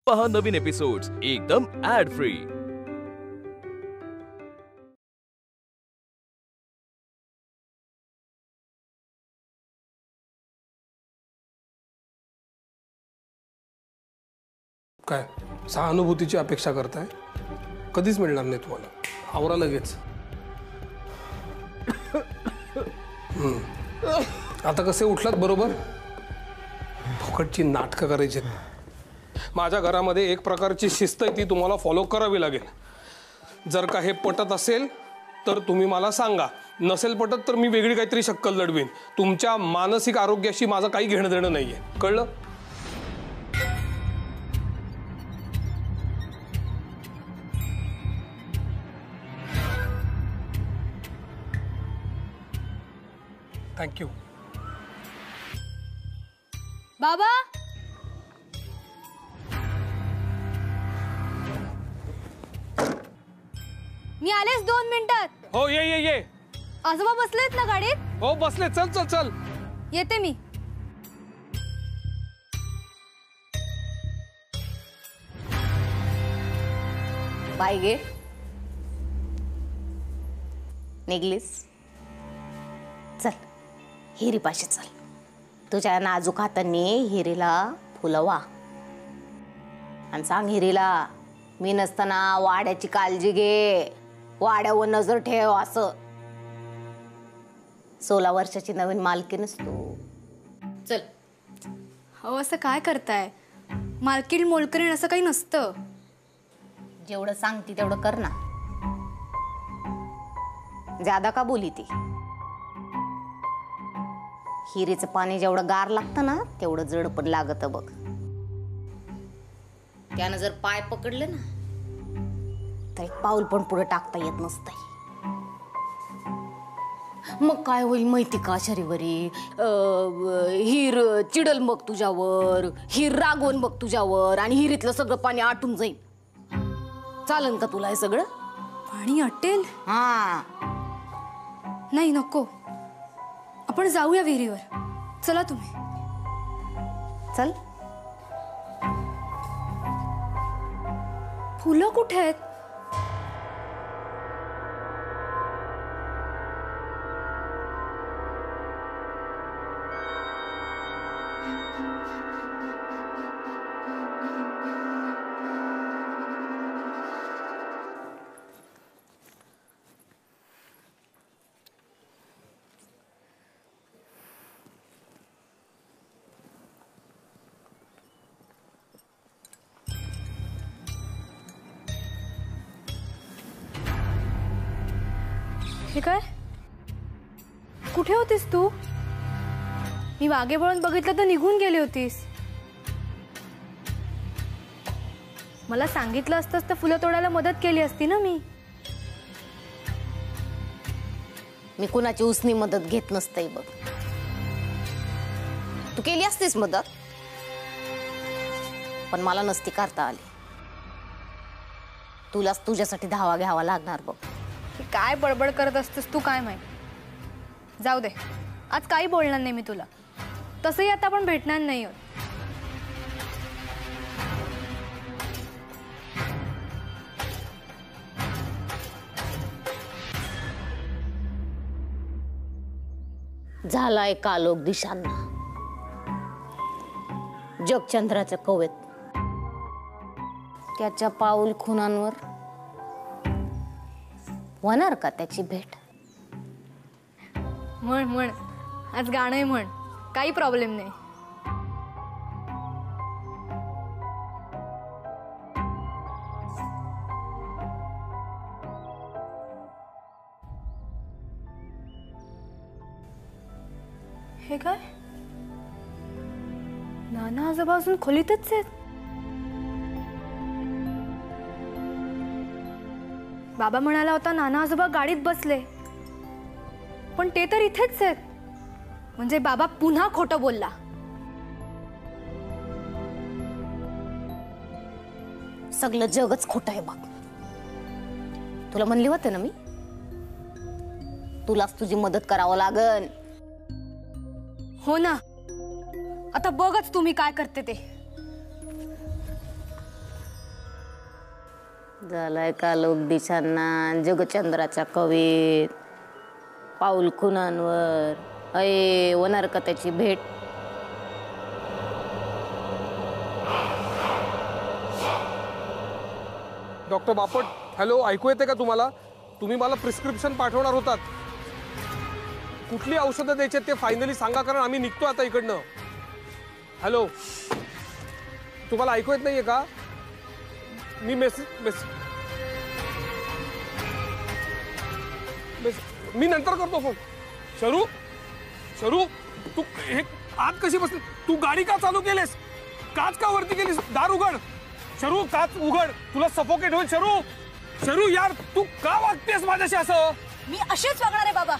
पहा नवीन एपिसोड्स एकदम add free. काय सहानुभूतीची अपेक्षा करताय? कधीच मिळणार नाही तुम्हाला। आवरा लगेच। आता कसे उठलात बरोबर? फुकटची नाटकं करायची। माझ्या घरामध्ये एक प्रकारची शिस्त आहे, ती तुम्हाला फॉलो करावी लागेल। जर का हे पटत असेल तर तुम्ही मला सांगा, नसेल पटत तर मी वेगळी काहीतरी शक्कल लढवीन। तुमच्या मानसिक आरोग्याशी माझं काही घेणं देणं नाहीये, कळलं? Thank you. बाबा, मी आलेच 2 मिनिटात। हो ये। आजोबा बसलेत ना गाडीत? हो बसले। चल चल चल येते मी। बाय गे, निघलीस? चल हिरीपाशी चल। तुझ्या नाजूक हातांनी हिरीला फुलवा आणि सांग हिरीला, मी नसताना वाड्याची काळजी घे, वाड्यावर नजर ठेव असं। 16 वर्षाची नवीन मालकीनच तू। चल। हो असं काय करताय? मालकीण मोलकरीण असं काही नसतं। जेवढं सांगती तेवढं कर ना। ज्यादा का बोली ती? हिरीचं पाणी जेवढं गार लागतं ना, तेवढं जड पण लागतं बघ। त्यानं जर पाय पकडले ना, तर एक पाऊल पण पुढे टाकता येत नसतंय। मग काय होईल माहिती का शरीवरी? हिर चिडल मग तुझ्यावर, हिर रागवून मग तुझ्यावर, आणि हिरीतलं सगळं पाणी आटून जाईल। चालन का तुला हे सगळं? पाणी आटेल? हा। नाही नको, आपण जाऊया विहिरीवर। चला तुम्ही। चल। फुलं कुठे आहेत? हे काय? कुठे होतीस तू? मी मागे वळून बघितलं तर निघून गेली होतीस। मला सांगितलं असतंस तर फुलं तोडायला मदत केली असती ना मी। मी कुणाची उसनी मदत घेत नसते बघ। तू केली असतीस मदत, पण मला नसती करता आली। तुलाच तुझ्यासाठी धावा घ्यावा लागणार बघ। काय बडबड करत असतेस तू काय माहित। जाऊ दे, आज काही बोलणार नाही मी तुला। तसंही आता आपण भेटणार नाही आहोत। झालाय कालोख दिशांना, जगचंद्राच्या कवेत त्याच्या पाऊल खुणांवर होणार का त्याची भेट? म्हण म्हण, आज गाणं म्हण, काही प्रॉब्लेम नाही। हे काय? नाना आजोबा अजून खोलीतच आहेत। बाबा म्हणाला होता नाना आजोबा गाडीत बसले, पण ते तर इथेच आहेत। म्हणजे बाबा पुन्हा खोटं बोलला। सगळं जगच खोटं आहे बघ। तुला म्हणली होते ना मी, तुलाच तुझी मदत करावं लागन। हो ना, आता बघच तुम्ही काय करते ते। झालाय का लोक दिशांना जगचंद्राच्या कवेत पाऊल खुणांवर अये होणार का त्याची भेट? डॉक्टर बापट, हॅलो, ऐकू येते का तुम्हाला? तुम्ही मला प्रिस्क्रिप्शन पाठवणार होतात. कुठली औषधं द्यायची ते फायनली सांगा, कारण आम्ही निघतो आता इकडनं. हॅलो, तुम्हाला ऐकू येत नाहीये का? मी मी नंतर करतो फोन. शरू, शरू, तू हे आत कशी बसली? तू गाडी का चालू केलीस? काच का वरती केलीस? दार उघड शरू, काच उघड, तुला सफोकेट होईल. शरू, शरू यार, तू का वागतेस माझ्याशी असं? मी अशीच वागणार आहे बाबा.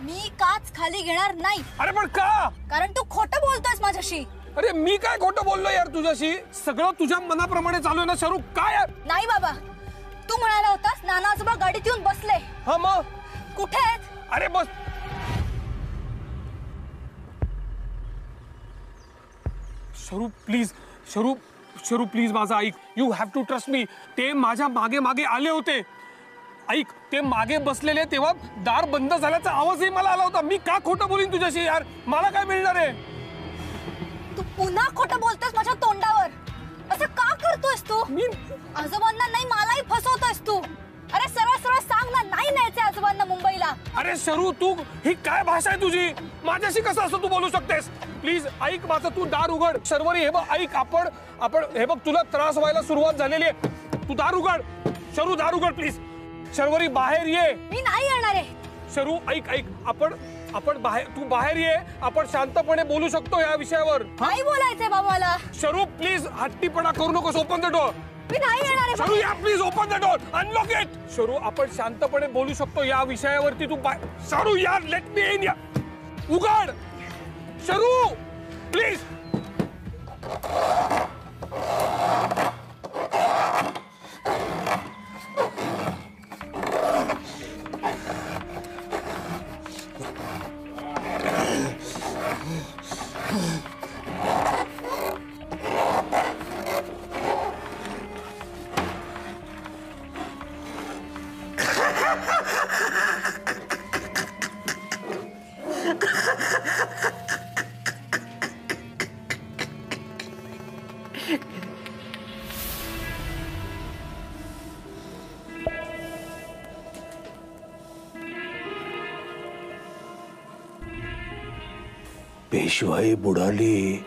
मी काच खाली घेणार नाही. अरे पण का? कारण तू खोटं बोलतोयस माझ्याशी. अरे मी काय खोटं बोललो यार तुझ्याशी? सगळं तुझ्या मनाप्रमाणे चालू आहे ना शरू. काय यार? नाही बाबा, तू म्हणाला होतास नाना आजोबा गाडीत येऊन बसले. हा मग कुठे आहेत? अरे बस शरू प्लीज, शरू, शरू प्लीज माझं ऐक. You have to trust me. ते माझ्या मागे मागे आले होते. ऐक, ते मागे बसलेले तेव्हा दार बंद झाल्याचा आवाजही मला आला होता. मी का खोटं बोलीन तुझ्याशी यार? मला काय मिळणार आहे? तू पुन्हा खोटं बोलतोयस माझ्या तोंडावर. असं का करतोयस तू? मी आजोबांना नाही, मलाही फसवतोयस तू. अरे सरळ सरळ सांग ना, नाही न्यायचे आजोबांना मुंबईला. अरे शरू, तू ही काय भाषा आहे तुझी? माझ्याशी कसं असं तू बोलू शकतेस? प्लीज ऐक माझं, तू दार उघड. शर्वरी हे बघ, ऐक, आपण हे बघ, तुला त्रास व्हायला सुरुवात झालेली आहे. तू दार उघड. शरू, दार उघड प्लीज. शर्वरी बाहेर ये. मी नाही येणार आहे. शरू ऐक, ऐक, आपण बाहेर, तू बाहेर ये. आपण शांतपणे बोलू शकतो या विषयावर. नाही बोलायचंय बाबाला. शरू प्लीज हट्टीपणा करू नकोस. Open the door. मी नाही येणार आहे. शरू या please, open the door, unlock it. शरू आपण शांतपणे बोलू शकतो या विषयावरती. तू शरू यार, लेट मी इन. उघड शरू प्लीज. पेशवाई बुडाली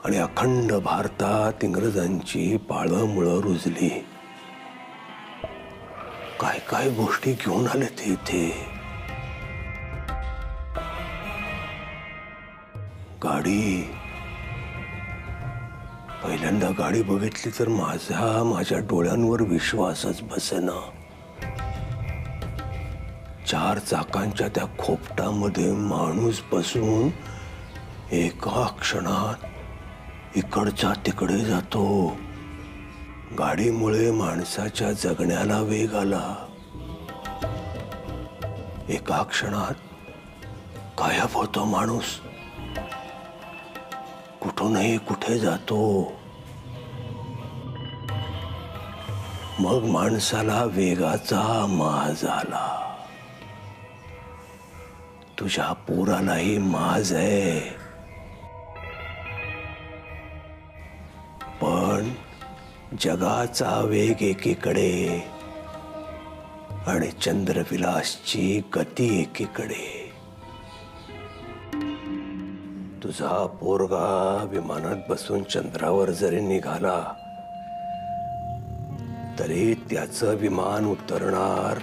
आणि अखंड भारतात इंग्रजांची पाळंमुळं रुजली. काय काय गोष्टी घेऊन आले ते इथे. गाडी, पहिल्यांदा गाडी बघितली तर माझ्या डोळ्यांवर विश्वासच बसेना. 4 चाकांच्या त्या खोपटामध्ये माणूस बसून एका क्षणात इकडच्या तिकडे जातो. गाडीमुळे माणसाच्या जगण्याला वेग आला. एका क्षणात गायब होतो माणूस. कुठूनही कुठे जातो. मग माणसाला वेगाचा माज आला. तुझ्या पोरालाही माज आहे, पण जगाचा वेग एकीकडे आणि चंद्रविलासची गती एकीकडे. तुझा पोरगा विमानात बसून चंद्रावर जरी निघाला तरी त्याचं विमान उतरणार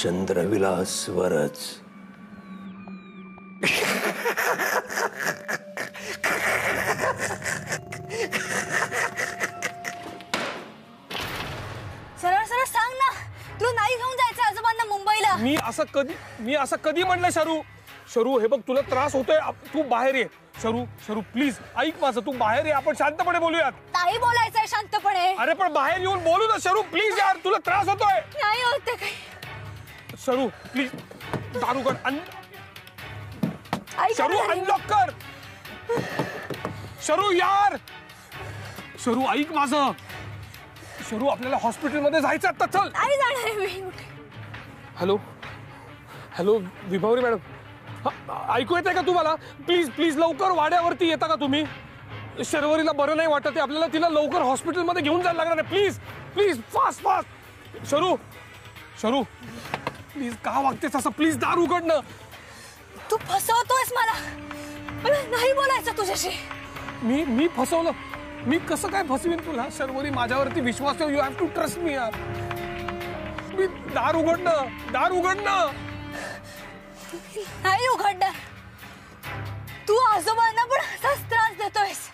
चंद्रविलासवरच. सरळ सरळ सांग ना, तुला नाही घेऊन जायचं आजोबांना मुंबईला. मी असं कधी म्हणलं शरू? शरू हे बघ, तुला त्रास होतोय, तू बाहेर ये. शरू, शरू प्लीज ऐक माझं, तू बाहेर ये. आपण शांतपणे बोलूयात. नाही बोलायचंय शांतपणे. अरे पण बाहेर येऊन बोलू ना शरू प्लीज यार, तुला त्रास होतोय. नाही होते काही. शरू प्लीज दार उघड. शरू अनलॉक कर. शरू यार, शरू ऐक माझं. शरू आपल्याला हॉस्पिटलमध्ये जायचं आता, चल. नाही जाणार आहे मी. हॅलो हॅलो विभावरी मॅडम, ऐकू येत आहे का तुम्हाला? प्लीज प्लीज लवकर वाड्यावरती येता का तुम्ही? शर्वरीला बरं नाही वाटत आहे, आपल्याला तिला लवकर हॉस्पिटलमध्ये घेऊन जायला लागणार आहे. Please please fast fast. शरू शरू प्लीज, का वागतेस असं? प्लीज दार उघड ना. तू फसवतोयस मला. मला नाही बोलायचं तुझ्याशी. मी फसवलं? मी कसं काय फसवीन तुला? शर्वरी माझ्यावरती विश्वास ठेव. You have to trust me यार. मी दार उघड ना, दार उघड ना. नाही उघडणार. तू आजोबांना पण असाच त्रास देतोयस.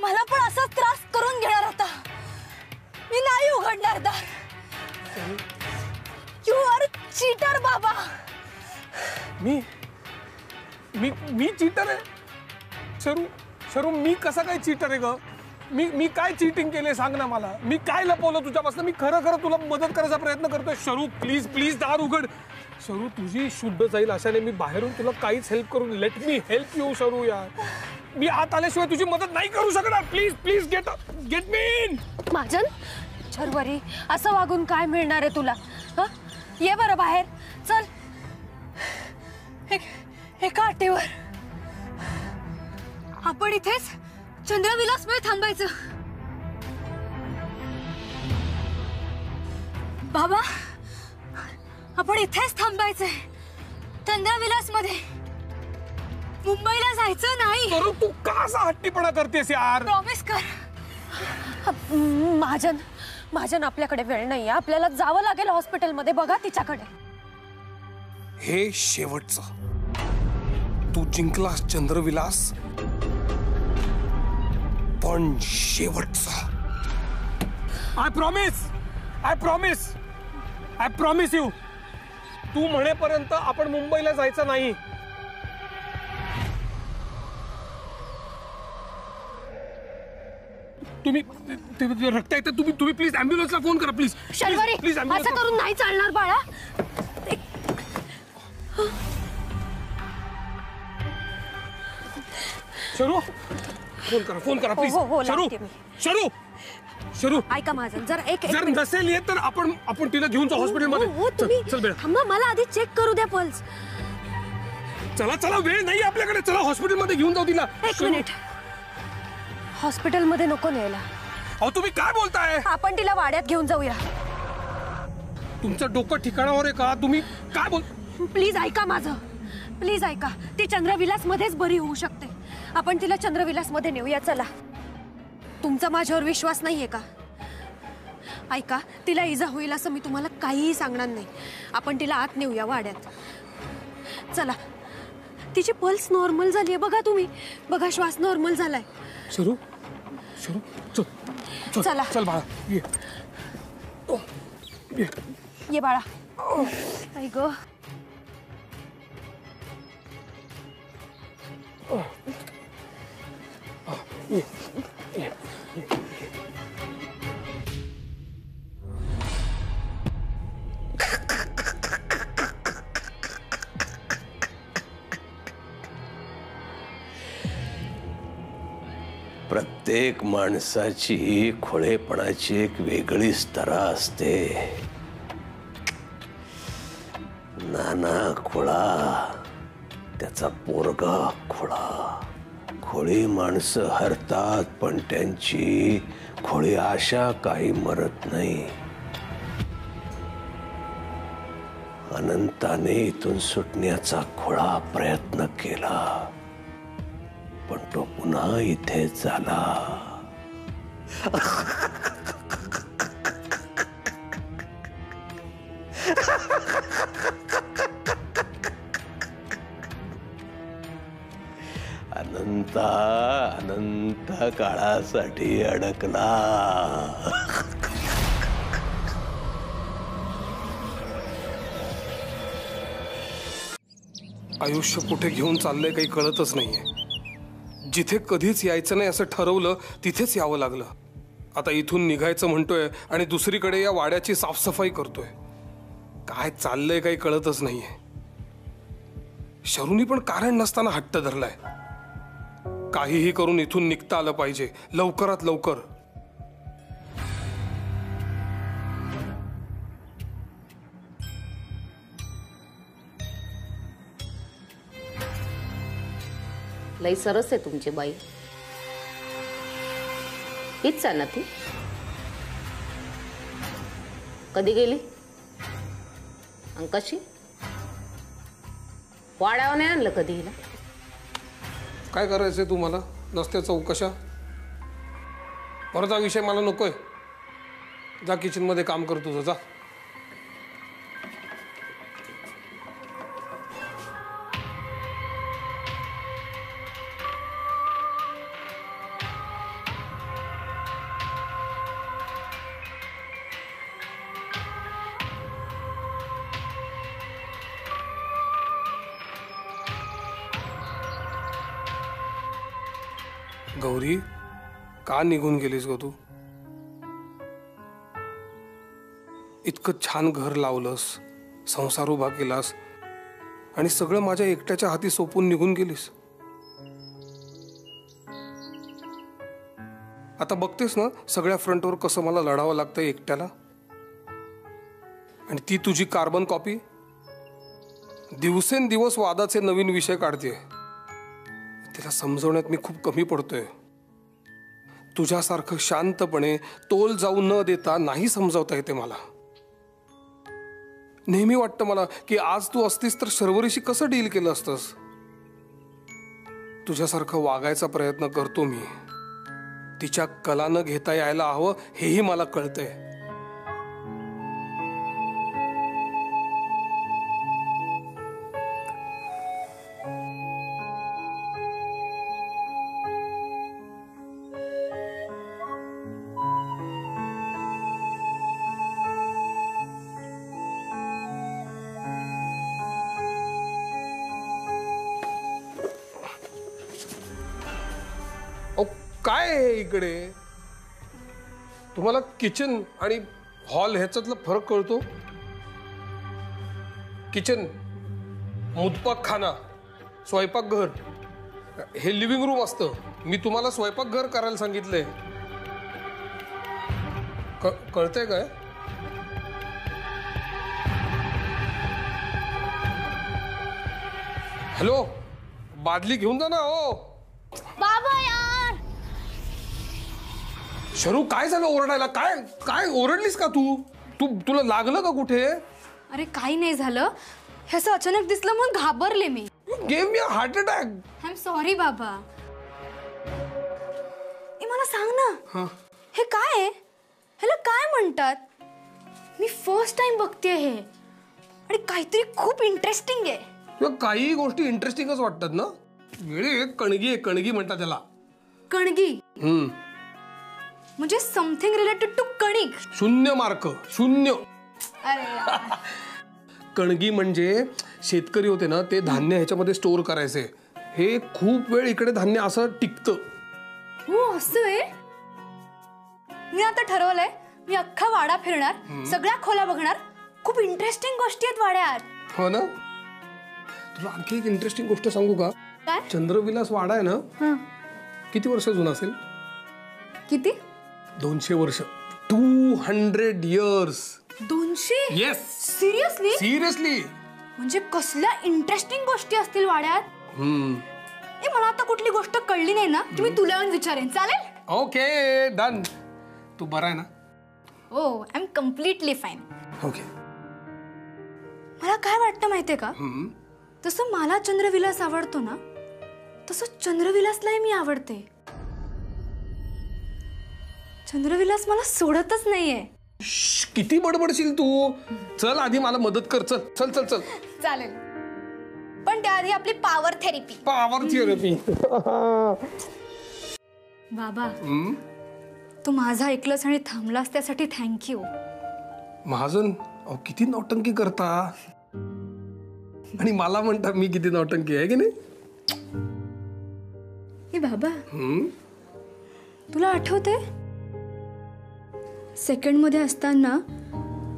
मला पण असाच त्रास करून घेणार होता. मी नाही उघडणार दार. यू आर चीटर बाबा. मी मी मी चीटर आहे? शरू शरू मी कसा काय चीटर आहे ग? मी काय चीटिंग केले सांग ना मला. मी काय लपवलं तुझ्यापासून? मी खरं खरं तुला मदत करायचा प्रयत्न करतोय. शरू प्लीज प्लीज दार उघड. शरू तुझी शुद्ध जाईल अशाने मी बाहेरून तुला काहीच हेल्प करून. लेट मी हेल्प यू शरू यार. मी आत आल्याशिवाय तुझी मदत नाही करू शकणार. Please please get me in. Mahajan, Sharvari असं वागून काय मिळणार आहे तुला? हं? ये बरं बाहेर चल. एका अटीवर. आपण इथेच चंद्रविलासमध्ये थांबायचं. बाबा आपण इथेच थांबायचंय. चंद्रविलासमध्ये. मुंबईला जायचं नाही. शरू तू का असा हट्टीपणा करतेस यार? प्रॉमिस कर. महाजन महाजन आपल्याकडे वेळ नाही. आपल्याला जावं लागेल हॉस्पिटलमध्ये. बघा तिच्याकडे. हे शेवटचं. तू जिंकलास चंद्रविलास, पण शेवटचा. I promise you. तू म्हणेपर्यंत आपण मुंबईला जायचं नाही. तुम्ही रक्त येतं. तुम्ही प्लीज ॲम्ब्युलन्सला फोन करा प्लीज. शर्वरी प्लीज असं करून नाही चालणार बाळा. शरू फोन करा प्लीज. हो, शरू लावते मी. शरू शरू ऐका महाजन जरा एक जर मिनिट. नसेल येत तर आपण तिला घेऊन जाऊ हॉस्पिटलमध्ये. हो, तुम्ही चल बेटा. थांबा. मला आधी चेक करू द्या पल्स. चला चला वेळ नाही आपल्याकडे. चला हॉस्पिटलमध्ये घेऊन जाऊ तिला. एक मिनिट. हॉस्पिटलमध्ये नको न्यायला. अहो तुम्ही काय बोलताय? आपण तिला वाड्यात घेऊन जाऊया. तुमचं डोकं ठिकाणावर आहे का? तुम्ही काय बोल? प्लीज ऐका माझं. प्लीज ऐका. ती चंद्रविलास मध्येच बरी होऊ शकते. आपण तिला चंद्रविलास मध्ये नेऊया. चला. तुमचा माझ्यावर विश्वास नाहीये का? ऐका, तिला इजा होईल असं मी तुम्हाला काहीही सांगणार नाही. आपण तिला आत नेऊया वाड्यात. चला. तिची पल्स नॉर्मल झालीये. बघा तुम्ही. बघा श्वास नॉर्मल झालाय. शरू चल चला. चल बाळा ये. ये बाळा. आई ग. प्रत्येक माणसाची खोळेपणाची एक वेगळी स्तरा असते. नाना खोळा, त्याचा पोरगा खोळा. खोळी माणसं हरतात पण त्यांची खोळी आशा काही मरत नाही. अनंताने इथून सुटण्याचा खोळा प्रयत्न केला पण तो पुन्हा इथेच झाला. अनंत काळासाठी अडकला. आयुष्य कुठे घेऊन चाललंय काही कळतच नाहीये. जिथे कधीच यायचं नाही असं ठरवलं तिथेच यावं लागलं. आता इथून निघायचं म्हणतोय आणि दुसरीकडे या वाड्याची साफसफाई करतोय. काय चाललंय काही कळतच नाहीये. शरूनी पण कारण नसताना हट्ट धरलाय. काहीही करून इथून निघता आलं पाहिजे लवकरात लवकर. लई सरस आहे तुमची बाई. हीच आहे ना ती? कधी गेली आणि कशी? वाड्यावर नाही आणलं कधी हिला? काय करायचंय तू मला नसत्या चौकशा? परत हा विषय मला नकोय. जा किचनमध्ये काम कर तुझं, जा. गौरी, का निघून गेलीस ग तू? इतकं छान घर लावलंस, संसार उभा केलास आणि सगळं माझ्या एकट्याच्या हाती सोपून निघून गेलीस. आता बघतेस ना सगळ्या फ्रंटवर कसं मला लढावं लागतंय एकट्याला. आणि ती तुझी कार्बन कॉपी दिवसेंदिवस वादाचे नवीन विषय काढतेय. तिला समजवण्यात मी खूप कमी पडतोय. तुझ्यासारखं शांतपणे तोल जाऊ न देता नाही समजावता येते मला. नेहमी वाटतं मला की आज तू असतीस तर शर्वरीशी कसं डील केलं असतंस. तुझ्यासारखं वागायचा प्रयत्न करतो मी. तिच्या कलानं घेता यायला हवं हेही मला कळतंय. काय आहे इकडे? तुम्हाला किचन आणि हॉल ह्याच्यातला फरक कळतो? किचन मुतपाक खाना, स्वयंपाकघर हे लिव्हिंग रूम असतं. मी तुम्हाला स्वयंपाकघर करायला सांगितलंय. कळतंय काय? हॅलो, बादली घेऊन जा ना. हो बाबा यार. शरू, काय झालं ओरडायला? काय काय ओरडलीस का तू? तुला लागलं का कुठे? अरे काही नाही झालं. हे असं अचानक दिसलं म्हणून घाबरले मी. Gave me heart attack. I am sorry बाबा. मला सांग ना, हे काय आहे? ह्याला काय म्हणतात? मी फर्स्ट टाइम बघते हे आणि काहीतरी खूप इंटरेस्टिंग आहे. काही गोष्टी इंटरेस्टिंगच वाटतात ना. वेळी कणगी आहे, कणगी म्हणतात त्याला. कणगी म्हणजे समथिंग रिलेटेड टू कणिक. 0 मार्क, 0. अरे कणगी म्हणजे शेतकरी होते ना, ते धान्य ह्याच्यामध्ये स्टोअर करायचे. हे खूप वेळ इकडे धान्य असं टिकतं. हो असं आहे. मी आता ठरवलंय, मी अख्खा वाडा फिरणार, सगळ्या खोल्या बघणार. खूप इंटरेस्टिंग गोष्टी आहेत वाड्यात. हो ना. तुला आणखी एक इंटरेस्टिंग गोष्ट सांगू का? काय? चंद्रविलास वाडा आहे ना, किती वर्ष जुना असेल? किती? 200 वर्ष. 200 years. 200? येस. सिरियसली? सिरियसली. म्हणजे कसल्या इंटरेस्टिंग गोष्टी असतील वाड्यात. मला आता कुठली गोष्ट कळली नाही ना, की मी तुला येऊन विचारेन, चालेल? Okay, done. तू बरा आहे ना? हो, I am completely fine. Okay. मला काय वाटतं माहितीये का, तसं मला चंद्रविलास आवडतो ना, तसं चंद्रविलासलाही मी आवडते. चंद्रविलास मला सोडतच नाहीये. किती बडबडशील तू. चल आधी मला मदत कर. चल चल चल चल. चालेल, पण त्याआधी आपली पॉवर थेरपी. Power therapy. बाबा, तू माझा ऐकलंस आणि थांबलास त्यासाठी थँक्यू. महाजन, अहो किती नौटंकी करता आणि मला म्हणता मी किती नौटंकी आहे की नाही. बाबा, तुला आठवते सेकंड मध्ये असताना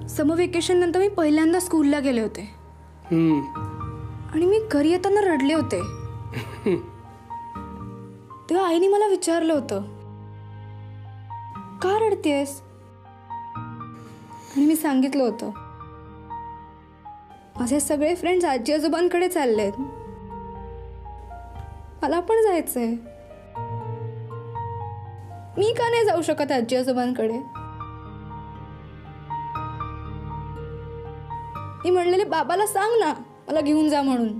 समर वेकेशन नंतर मी पहिल्यांदा स्कूलला गेले होते आणि मी घरी येताना रडले होते. तेव्हा आईने मला विचारलं होतं, का रडतेस? आणि मी सांगितलं होतं, माझे सगळे फ्रेंड्स आजी आजोबांकडे चाललेत. मला पण जायचंय. मी का नाही जाऊ शकत आजी आजोबांकडे? मी म्हणलेले बाबाला सांग ना मला घेऊन जा म्हणून.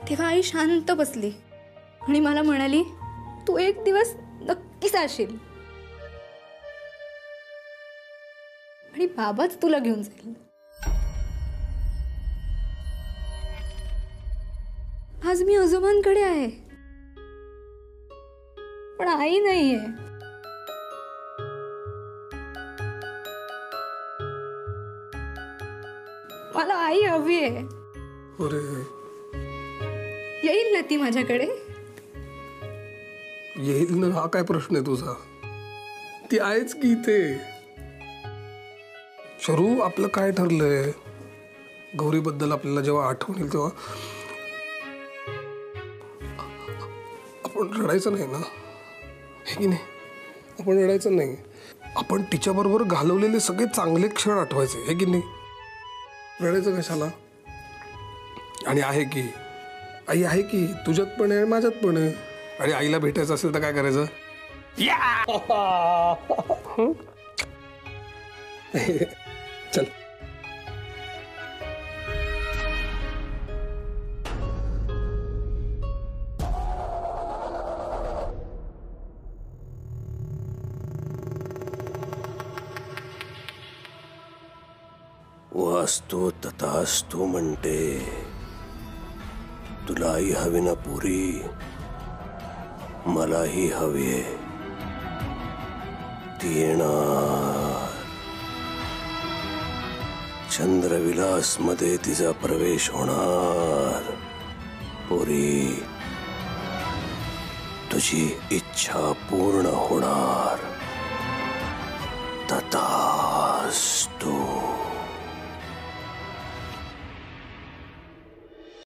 तेव्हा आई शांत बसली आणि मला म्हणाली, तू एक दिवस नक्की जाशील आणि बाबाच तुला घेऊन जाईल. आज मी आजोबांकडे आहे पण आई नाहीये. मला आई हवी आहे. अरे येईल ना ती माझ्याकडे? येईल ना, हा काय प्रश्न आहे तुझा? ती आहेच की इथे. शरू, आपलं काय ठरलंय? गौरीबद्दल आपल्याला जेव्हा आठवण येईल तेव्हा आपण रडायचं नाही ना, हे की नाही? आपण रडायचं नाही. आपण तिच्याबरोबर घालवलेले सगळे चांगले क्षण आठवायचे, हे की नाही? रडायचं कशाला? आणि आहे की आई आहे की, तुझ्यात पण आहे माझ्यात पण आहे. आणि आईला भेटायचं असेल तर काय करायचं? चल. वास्तू तथास्तू म्हणते. तुला आई हवी ना पुरी? मलाही हवी. ती येणार. चंद्रविलास मध्ये तिचा प्रवेश होणार. पुरी, तुझी इच्छा पूर्ण होणार. तथा